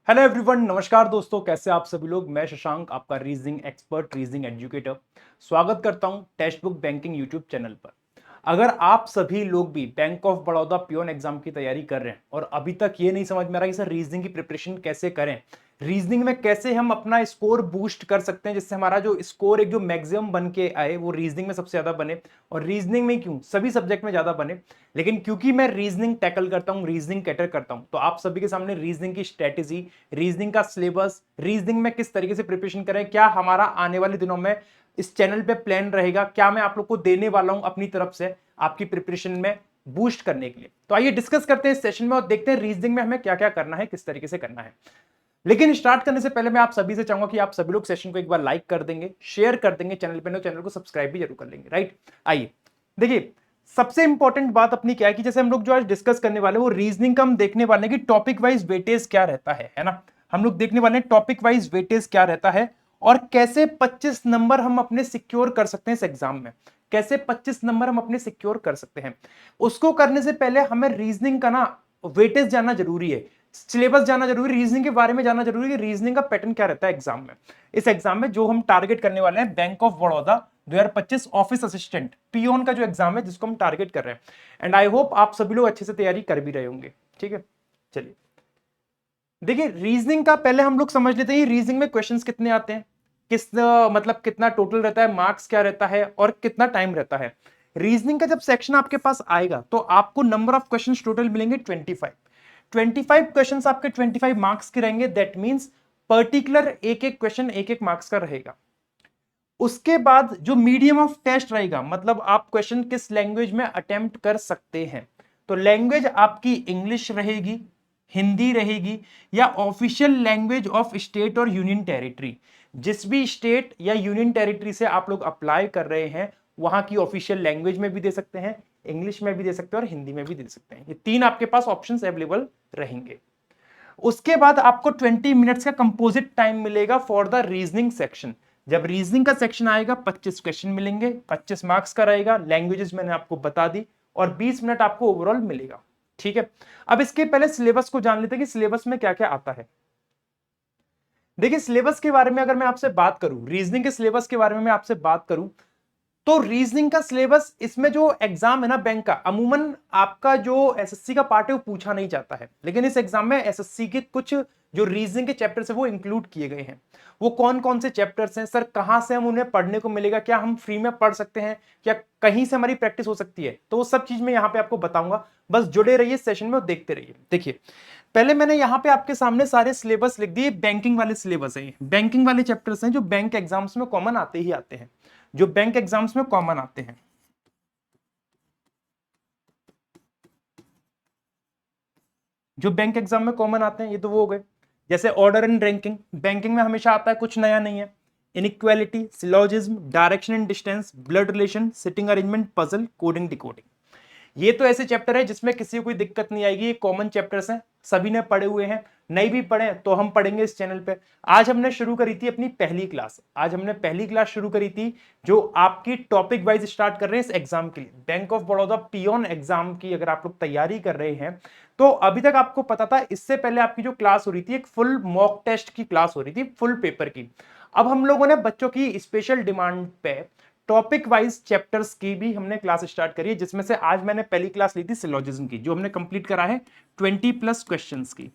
Hello everyone, नमस्कार दोस्तों। कैसे आप सभी लोग। मैं शशांक, आपका रीजनिंग एक्सपर्ट, रीजनिंग एजुकेटर, स्वागत करता हूं textbook banking YouTube channel पर। अगर आप सभी लोग भी bank of Baroda peon exam की तैयारी कर रहे हैं और अभी तक ये नहीं समझ में आ रहा कि सर रीजनिंग की प्रिपरेशन कैसे करें, रीजनिंग में कैसे हम अपना स्कोर बूस्ट कर सकते हैं, जिससे हमारा जो स्कोर एक जो मैक्सिमम बन के आए वो रीजनिंग में सबसे ज्यादा बने, और रीजनिंग में क्यों सभी सब्जेक्ट में ज्यादा बने, लेकिन क्योंकि मैं रीजनिंग टैकल करता हूं, रीजनिंग कैटर करता हूं, तो आप सभी के सामने रीजनिंग की स्ट्रेटेजी, रीजनिंग का सिलेबस, रीजनिंग में किस तरीके से प्रिपरेशन करें, क्या हमारा आने वाले दिनों में इस चैनल पे प्लान रहेगा, क्या मैं आप लोग को देने वाला हूं अपनी तरफ से आपकी प्रिपरेशन में बूस्ट करने के लिए। तो आइए डिस्कस करते हैं इस सेशन में और देखते हैं रीजनिंग में हमें क्या क्या करना है, किस तरीके से करना है। लेकिन स्टार्ट करने से पहले मैं आप सभी से चाहूंगा कि आप सभी लोग सेशन को एक बार लाइक कर देंगे, शेयर कर देंगे, चैनल पे चैनल को सब्सक्राइब भी जरूर कर लेंगे। राइट, आइए देखिए, सबसे इंपॉर्टेंट बात अपनी क्या है कि जैसे हम लोग जो आज डिस्कस करने वाले हैं वो रीजनिंग का हम देखने वाले हैं कि टॉपिक वाइज वेटेज क्या रहता है ना। हम लोग देखने वाले हैं टॉपिक वाइज वेटेज क्या रहता है और कैसे 25 नंबर हम अपने सिक्योर कर सकते हैं इस एग्जाम में, कैसे 25 नंबर हम अपने सिक्योर कर सकते हैं। उसको करने से पहले हमें रीजनिंग का ना वेटेज जानना जरूरी है, सिलेबस जानना जरूरी, रीजनिंग के बारे में जानना जरूरी है कि रीजनिंग का पैटर्न क्या रहता है एग्जाम में। इस एग्जाम में जो हम टारगेट करने वाले हैं bank of Baroda 2025 office assistant peon का जो एग्जाम है जिसको हम टारगेट कर रहे हैं, एंड आई होप आप सभी लोग अच्छे से तैयारी कर भी रहे होंगे। ठीक है, चलिए देखिए, रीजनिंग का पहले हम लोग समझ लेते हैं रीजनिंग में क्वेश्चंस कितने आते हैं, किस मतलब कितना टोटल रहता है, मार्क्स क्या रहता है और कितना टाइम रहता है। रीजनिंग का जब सेक्शन आपके पास आएगा तो आपको नंबर ऑफ क्वेश्चंस टोटल मिलेंगे 25। 25 क्वेश्चंस आपके 25 मार्क्स के रहेंगे। दैट मींस पर्टिकुलर एक एक क्वेश्चन एक एक मार्क्स का रहेगा। उसके बाद जो मीडियम ऑफ टेस्ट रहेगा, मतलब आप क्वेश्चन किस लैंग्वेज में अटेम्प्ट कर सकते हैं, तो लैंग्वेज आपकी इंग्लिश रहेगी, हिंदी रहेगी, या ऑफिशियल लैंग्वेज ऑफ स्टेट और यूनियन टेरिटरी। जिस भी स्टेट या यूनियन टेरिटरी से आप लोग अप्लाई कर रहे हैं वहां की ऑफिशियल लैंग्वेज में भी दे सकते हैं, इंग्लिश में भी दे सकते हैं और हिंदी में भी दे सकते हैं। ये तीन आपके पास ऑप्शंस अवेलेबल रहेंगे। उसके बाद आपको 20 मिनट्स का कंपोजिट टाइम मिलेगा फॉर द रीजनिंग सेक्शन। जब रीजनिंग का सेक्शन आएगा 25 क्वेश्चन मिलेंगे, 25 मार्क्स का रहेगा, लैंग्वेजेस मैंने आपको बता दी, और 20 मिनट आपको ओवरऑल मिलेगा। ठीक है, अब इसके पहले सिलेबस को जान लेते हैं कि सिलेबस में क्या क्या आता है। देखिए, सिलेबस के बारे में अगर मैं आपसे बात करूं, रीजनिंग के सिलेबस के बारे में मैं आपसे बात करूं, तो रीजनिंग का सिलेबस, इसमें जो एग्जाम है ना बैंक का, अमूमन आपका जो एसएससी का पार्ट है वो पूछा नहीं जाता है, लेकिन इस एग्जाम में एसएससी के कुछ जो रीजनिंग के चैप्टर्स है वो इंक्लूड किए गए हैं। वो कौन कौन से चैप्टर्स हैं सर, कहां से हम उन्हें पढ़ने को मिलेगा, क्या हम फ्री में पढ़ सकते हैं, क्या कहीं से हमारी प्रैक्टिस हो सकती है, तो वो सब चीज मैं यहाँ पे आपको बताऊंगा। बस जुड़े रहिए सेशन में और देखते रहिए। देखिए, पहले मैंने यहाँ पे आपके सामने सारे सिलेबस लिख दिए। बैंकिंग वाले सिलेबस है, बैंकिंग वाले चैप्टर्स हैं जो बैंक एग्जाम्स में कॉमन आते ही आते हैं, जो बैंक एग्जाम्स में कॉमन आते हैं। जो बैंक एग्जाम में कॉमन आते हैं ये तो वो हो गए, जैसे ऑर्डर एंड रैंकिंग, बैंकिंग में हमेशा आता है, कुछ नया नहीं है। Inequality, syllogism, direction and distance, blood relation, sitting arrangement, puzzle, coding, decoding, ये तो ऐसे चैप्टर है जिसमें किसी को कोई दिक्कत नहीं आएगी। ये कॉमन चैप्टर्स हैं, सभी ने पढ़े हुए हैं, नहीं भी पढ़े तो हम पढ़ेंगे इस चैनल पे। आज हमने शुरू करी थी अपनी पहली क्लास, आज हमने पहली क्लास शुरू करी थी जो आपकी टॉपिक वाइज स्टार्ट कर रहे हैं इस एग्जाम के लिए। Bank of Baroda peon exam की अगर आप लोग तैयारी कर रहे हैं तो अभी तक आपको पता था, इससे पहले आपकी जो क्लास हो रही थी एक फुल मॉक टेस्ट की क्लास हो रही थी, फुल पेपर की। अब हम लोगों ने बच्चों की स्पेशल डिमांड पे टॉपिक वाइज चैप्टर्स की भी हमने क्लास स्टार्ट करी है, जिसमें से आज मैंने पहली क्लास ली थी सिलोजिज्म की, जो हमने कंप्लीट करा है 20+ क्वेश्चंस की,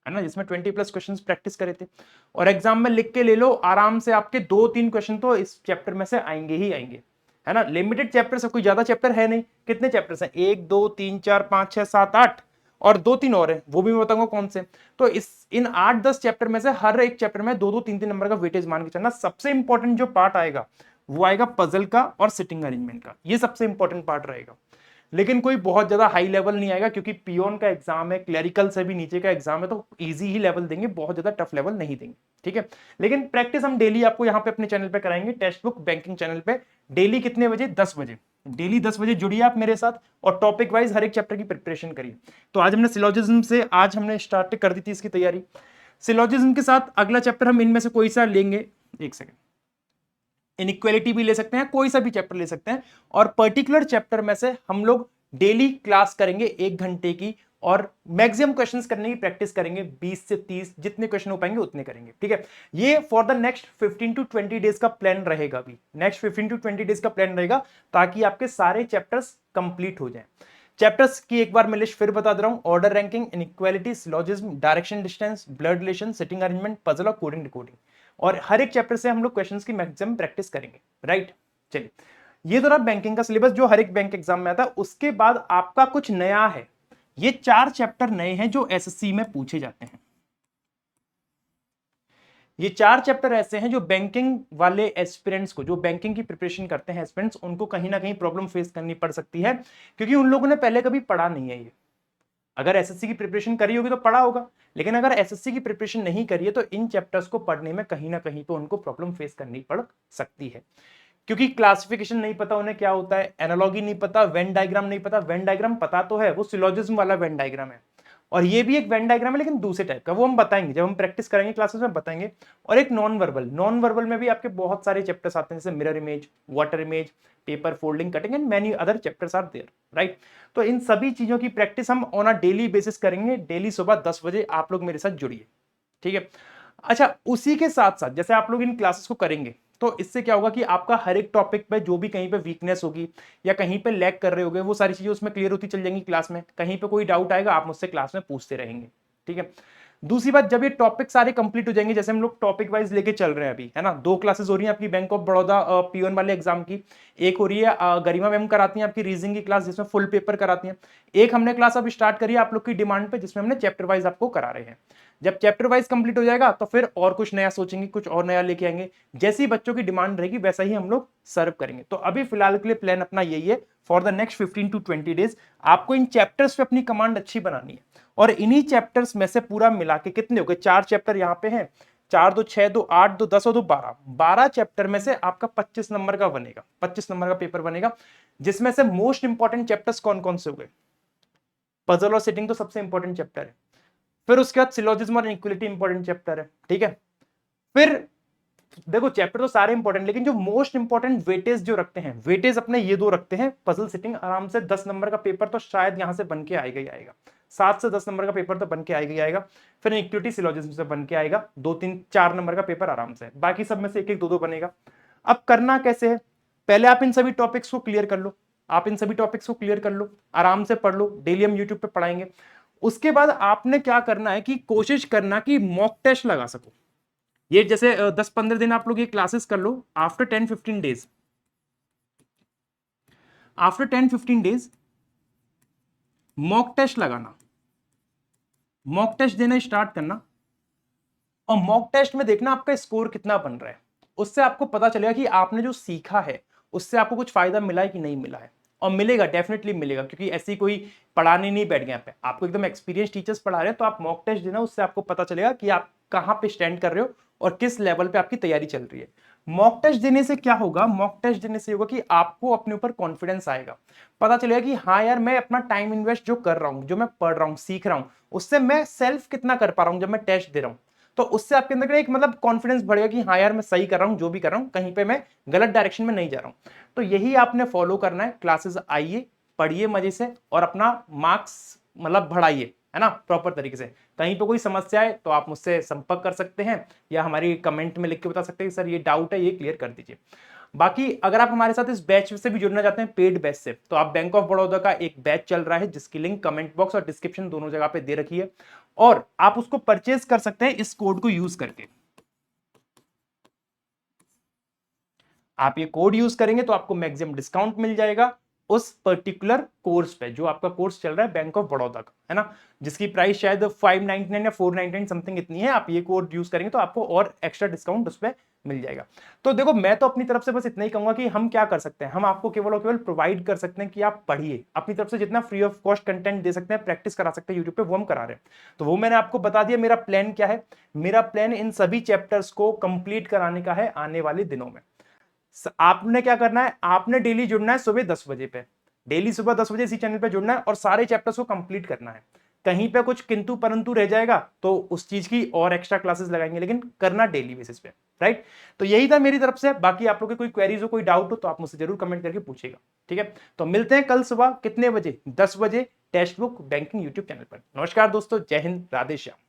है ना, जिसमें 20+ क्वेश्चंस प्रैक्टिस करे थे। और एग्जाम में लिख के ले लो आराम से, आपके 2-3 क्वेश्चन तो इस चैप्टर में से आएंगे ही आएंगे, है ना। लिमिटेड चैप्टर से, कोई ज्यादा चैप्टर है नहीं। कितने चैप्टर्स हैं, 1 2 3 4 5 6 7 8, और 2-3 और है, वो भी मैं बताऊंगा कौन से। तो इस इन 8-10 चैप्टर में से हर एक चैप्टर में 2-2 3-3 नंबर का वेटेज मान के चलना। सबसे इंपॉर्टेंट जो पार्ट आएगा वो आएगा पजल का और सिटिंग अरेंजमेंट का, ये सबसे इंपॉर्टेंट पार्ट रहेगा। लेकिन कोई बहुत ज्यादा हाई लेवल नहीं आएगा, क्योंकि पियोन का एग्जाम है, क्लरिकल से भी नीचे का एग्जाम है, तो इजी ही लेवल देंगे, बहुत ज्यादा टफ लेवल नहीं देंगे। ठीक है, लेकिन प्रैक्टिस हम डेली आपको यहाँ पे अपने चैनल पे कराएंगे, टेक्स्ट बुक बैंकिंग चैनल पे। डेली कितने बजे, 10 बजे, डेली 10 बजे जुड़िए आप मेरे साथ और टॉपिक वाइज हर एक चैप्टर की प्रिपरेशन करिए। तो आज हमने सिलोजिज्म से आज हमने स्टार्ट कर दी थी इसकी तैयारी। सिलोजिज्म के साथ अगला चैप्टर हम इनमें से कोई सा लेंगे, एक सेकेंड, इनइक्वालिटी भी ले सकते हैं, कोई सा भी चैप्टर ले सकते हैं, और पर्टिकुलर चैप्टर में से हम लोग डेली क्लास करेंगे 1 घंटे की, और मैक्सिमम क्वेश्चंस करने की प्रैक्टिस करेंगे। 20 से 30 जितने क्वेश्चन हो पाएंगे उतने करेंगे, ठीक है। ये for the next 15 to 20 days का प्लान रहेगा। अभी नेक्स्ट 15 टू 20 डेज का प्लान रहेगा ताकि आपके सारे चैप्टर्स कंप्लीट हो जाएं। चैप्टर्स की एक बार मैं लिस्ट फिर बता दे रहा हूं। Order ranking, inequality, syllogism, direction distance, blood relation, sitting arrangement, puzzle और कोडिंग डिकोडिंग। और हर एक चैप्टर से हम लोग क्वेश्चंस की मैक्सिमम प्रैक्टिस करेंगे, राइट। चलिए, ये तो रहा बैंकिंग का सिलेबस जो हर एक बैंक एग्जाम में आता है। उसके बाद आपका कुछ नया है, ये 4 चैप्टर नए हैं जो एसएससी में पूछे जाते हैं। ये 4 चैप्टर ऐसे हैं जो बैंकिंग वाले एस्पिरेंट्स को, जो बैंकिंग की प्रिपरेशन करते हैं एस्पिरेंट्स, उनको कहीं ना कहीं प्रॉब्लम फेस करनी पड़ सकती है, क्योंकि उन लोगों ने पहले कभी पढ़ा नहीं है ये। अगर एसएससी की प्रिपरेशन करी होगी तो पढ़ा होगा, लेकिन अगर एसएससी की प्रिपरेशन नहीं करी है तो इन चैप्टर्स को पढ़ने में कहीं ना कहीं तो उनको प्रॉब्लम फेस करनी पड़ सकती है, क्योंकि क्लासिफिकेशन नहीं पता उन्हें क्या होता है, एनालॉजी नहीं पता, वेन डायग्राम नहीं पता। वेन डायग्राम पता तो है, वो सिलोजिज्म वाला वेन डायग्राम है, और ये भी एक वेन डायग्राम है लेकिन दूसरे टाइप का, वो हम बताएंगे जब हम प्रैक्टिस करेंगे क्लासेस में बताएंगे। और एक नॉन वर्बल, नॉन वर्बल में भी आपके बहुत सारे चैप्टर्स आते हैं, जैसे mirror image, water image, paper folding, cutting and many other chapters are there, right. तो इन सभी चीजों की प्रैक्टिस हम ऑन अ डेली बेसिस करेंगे। डेली सुबह 10 बजे आप लोग मेरे साथ जुड़िए, ठीक है। अच्छा, उसी के साथ साथ जैसे आप लोग इन क्लासेस को करेंगे तो इससे क्या होगा कि आपका हर एक टॉपिक पे जो भी कहीं पे वीकनेस होगी या कहीं पे लैग कर रहे होगे, वो सारी चीजें उसमें क्लियर होती चल जाएंगी क्लास में। कहीं पे कोई डाउट आएगा आप मुझसे क्लास में पूछते रहेंगे, ठीक है। दूसरी बात, जब ये टॉपिक सारे कंप्लीट हो जाएंगे, जैसे हम लोग टॉपिक वाइज लेके चल रहे हैं अभी, है ना, 2 क्लासेस हो रही हैं आपकी बैंक ऑफ बड़ौदा P1 वाले एग्जाम की। एक हो रही है गरिमा मैम कराती हैं आपकी रीजनिंग की क्लास, जिसमें फुल पेपर कराती हैं। एक हमने क्लास अब स्टार्ट करी है आप लोग की डिमांड पे, जिसमें हमने चैप्टर वाइज आपको करा रहे हैं। जब चैप्टर वाइज कंप्लीट हो जाएगा तो फिर और कुछ नया सोचेंगे, कुछ और नया लेके आएंगे। जैसी बच्चों की डिमांड रहेगी वैसा ही हम लोग सर्व करेंगे। तो अभी फिलहाल के लिए प्लान अपना यही है, for the next 15 to 20 days आपको इन चैप्टर्स पे अपनी कमांड अच्छी बनानी है। और इन्हीं चैप्टर्स में से पूरा मिला के कितने हो गए, 4 चैप्टर यहाँ पे हैं, 4 2 6 2 8 2 10 और 2 12, 12 चैप्टर में से आपका 25 नंबर का बनेगा, 25 नंबर का पेपर बनेगा। जिसमें से मोस्ट इंपॉर्टेंट चैप्टर्स कौन कौन से हो गए, पजल और सेटिंग तो सबसे इंपॉर्टेंट चैप्टर है, फिर उसके बाद सिलोजिज्म और इनइक्वालिटी इंपॉर्टेंट चैप्टर है, ठीक है। फिर देखो चैप्टर तो सारे इंपॉर्टेंट, लेकिन जो मोस्ट इंपॉर्टेंट वेटेज जो रखते हैं, वेटेज अपने ये 2 रखते हैं। पजल सेटिंग आराम से 10 नंबर का पेपर तो शायद यहां से बन के आएगा ही आएगा, 7 से 10 नंबर का पेपर तो बन के आएगा ही आएगा। फिर इक्विटी सिलोजिज्म से बन के आएगा 2 3 4 नंबर का पेपर आराम से, बाकी सब में से 1 1 2 2 बनेगा। अब करना कैसे है, पहले आप इन सभी टॉपिक्स को क्लियर कर लो, आप इन सभी टॉपिक्स को क्लियर कर लो, आराम से पढ़ लो, डेली हम यूट्यूब पे पढ़ाएंगे। उसके बाद आपने क्या करना है कि कोशिश करना कि मॉक टेस्ट लगा सको। ये जैसे 10-15 दिन आप लोग ये क्लासेस कर लो, after 10-15 days, after 10-15 days mock test लगाना, मॉक टेस्ट देना स्टार्ट करना। और मॉक टेस्ट में देखना आपका स्कोर कितना बन रहा है, उससे आपको पता चलेगा कि आपने जो सीखा है उससे आपको कुछ फायदा मिला है कि नहीं मिला है। और मिलेगा, डेफिनेटली मिलेगा, क्योंकि ऐसी कोई पढ़ाने नहीं बैठ गया पे, आपको एकदम एक्सपीरियंस टीचर्स पढ़ा रहे हैं। तो आप मॉक टेस्ट देना, उससे आपको पता चलेगा कि आप कहाँ पे स्टैंड कर रहे हो और किस लेवल पे आपकी तैयारी चल रही है। मॉक टेस्ट देने से क्या होगा, मॉक टेस्ट देने से होगा कि आपको अपने ऊपर कॉन्फिडेंस आएगा, पता चलेगा कि हाँ यार मैं अपना टाइम इन्वेस्ट जो कर रहा हूँ, जो मैं पढ़ रहा हूँ, सीख रहा हूँ, उससे मैं सेल्फ कितना कर पा रहा हूँ जब मैं टेस्ट दे रहा हूँ। तो उससे आपके अंदर एक मतलब कॉन्फिडेंस बढ़ेगा कि हाँ यार मैं सही कर रहा हूँ, जो भी कर रहा हूँ कहीं पे मैं गलत डायरेक्शन में नहीं जा रहा हूँ। तो यही आपने फॉलो करना है। क्लासेस आइए, पढ़िए मजे से और अपना मार्क्स मतलब बढ़ाइए, है ना, प्रॉपर तरीके से। कहीं पे कोई समस्या है तो आप मुझसे संपर्क कर सकते हैं या हमारी कमेंट में लिख के बता सकते हैं कि सर ये डाउट है, ये क्लियर कर दीजिए। बाकी अगर आप हमारे साथ इस बैच से भी जुड़ना चाहते हैं, पेड बैच से, तो आप बैंक ऑफ बड़ौदा का एक बैच चल रहा है जिसकी लिंक कमेंट बॉक्स और डिस्क्रिप्शन दोनों जगह पे दे रखी है, और आप उसको परचेज कर सकते हैं इस कोड को यूज करके। आप ये कोड यूज करेंगे तो आपको मैक्सिमम डिस्काउंट मिल जाएगा उस पर्टिकुलर कोर्स पे, जो आपका कोर्स चल रहा है बैंक ऑफ बड़ौदा का, है ना, जिसकी प्राइस शायद 599 या 499 समथिंग इतनी है। आप ये कोड यूज करेंगे तो आपको और एक्स्ट्रा डिस्काउंट उस पर मिल जाएगा। तो देखो मैं तो अपनी तरफ से बस इतना ही कहूंगा कि हम क्या कर सकते हैं, हम आपको केवल और केवल प्रोवाइड कर सकते हैं कि आप पढ़िए, अपनी तरफ से जितना फ्री ऑफ कॉस्ट कंटेंट दे सकते हैं, प्रैक्टिस करा सकते हैं यूट्यूब पे, वो हम करा रहे हैं। तो वो मैंने आपको बता दिया मेरा प्लान क्या है। मेरा प्लान इन सभी चैप्टर्स को कंप्लीट कराने का है आने वाले दिनों में। आपने क्या करना है, आपने डेली जुड़ना है सुबह 10 बजे पे, डेली सुबह 10 बजे इसी चैनल पे जुड़ना है और सारे चैप्टर्स को कंप्लीट करना है। कहीं पे कुछ किंतु परंतु रह जाएगा तो उस चीज की और एक्स्ट्रा क्लासेस लगाएंगे, लेकिन करना डेली बेसिस पे, राइट। तो यही था मेरी तरफ से। बाकी आप लोग के कोई क्वेरीज हो, कोई डाउट हो तो आप मुझसे जरूर कमेंट करके पूछेगा, ठीक है। तो मिलते हैं कल सुबह कितने बजे, 10 बजे text book banking YouTube channel पर। नमस्कार दोस्तों, जय हिंद, राधे श्याम।